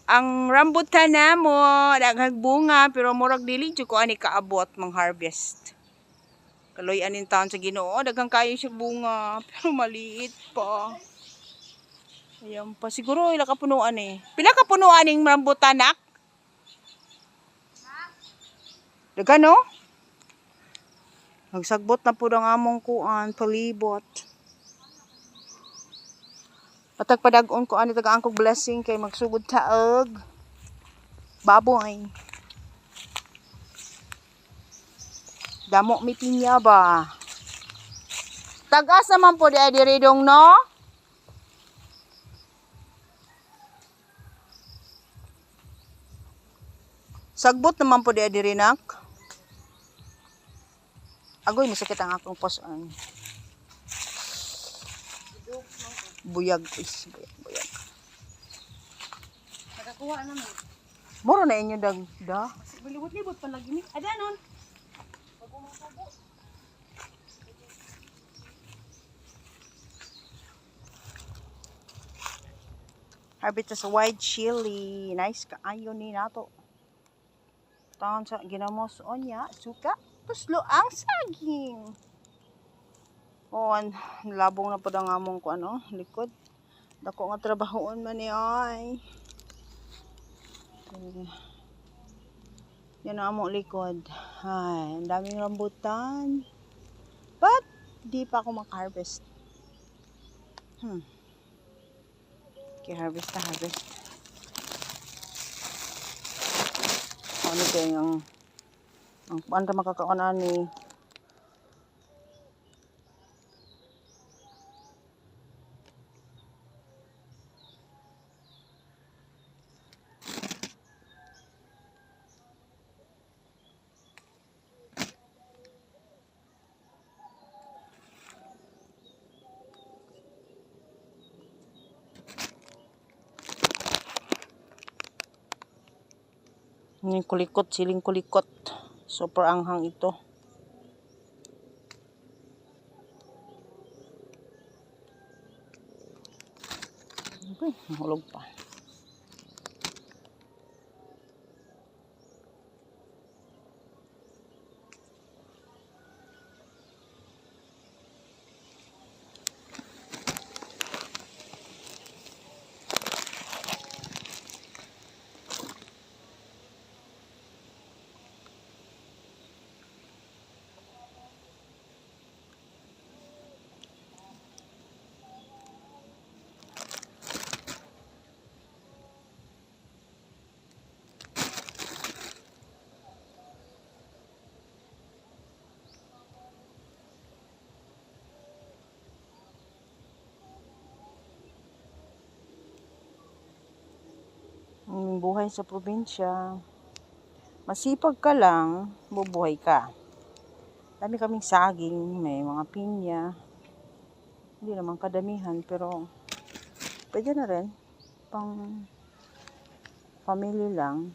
Ang rambutan na mo, daghang bunga, pero murag dili jud ko ani kaabot mang harvest. Kaloy anin taon sa Ginoo, daghang kayo siya bunga, pero maliit pa. Ayan pa, siguro ila ka punuan eh. Pila ka punuan ning rambutan nak? Daghan no? Nagsagbot na po ang among kuan, palibot. Patag padag-on ko ani tagaan kog blessing kay magsugod taog. Baboy. Damo mi pinya ba? Tagas naman po di diridong no? Sagbot naman po di dirinak. Agoy masakit ang akong poson. Buyag is buyag. Nakakuha naman. Moro na inyo dagda. Libot-libot pa lagi ni. Ada nun. Harvest sa white chili. Nice kaayo ni nato. Taon sa ginamos onya, suka, tuslo ang saging. Oh, labong na po ang among ko ano, likod. Dako nga trabahoon man ni ay. Yan ang among likod. Ay, ang daming rambutan. But, di pa ako maka-harvest. Okay, harvest na harvest. Ano kayo ang paano makakakunan ni yung kulikot, siling kulikot. Super anghang ito. Okay, mahulog pa. Buhay sa probinsya. Masipag ka lang, bubuhay ka. Dami kaming saging, may mga pinya. Hindi naman kadamihan, pero pwede na rin. Pang family lang.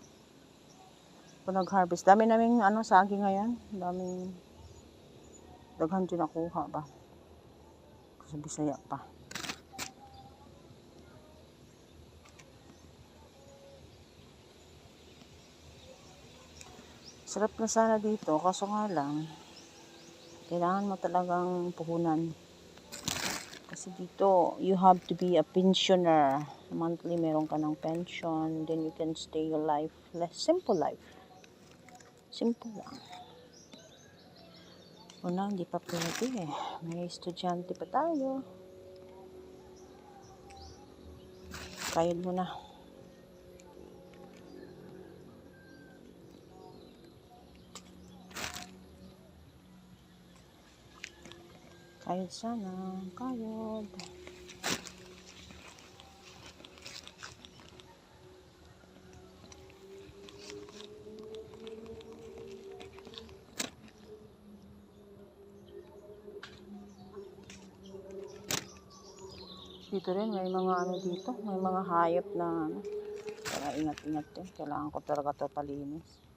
Kung nag-harvest. Dami naming saging ngayon. Daming daghan din nakuha ba. Kasi Bisaya pa. Sarap na sana dito, kaso nga lang, kailangan mo talagang puhunan. Kasi dito, you have to be a pensioner. Monthly, meron ka ng pension. Then you can stay your life. Simple life. Simple lang. Una, hindi pa pwede eh. May estudyante pa tayo. Kayod mo na. Kayod sana. Kayod. Dito rin may mga dito. May mga hayop na kaya ingat-ingat din. Kailangan ko talaga ito palinis.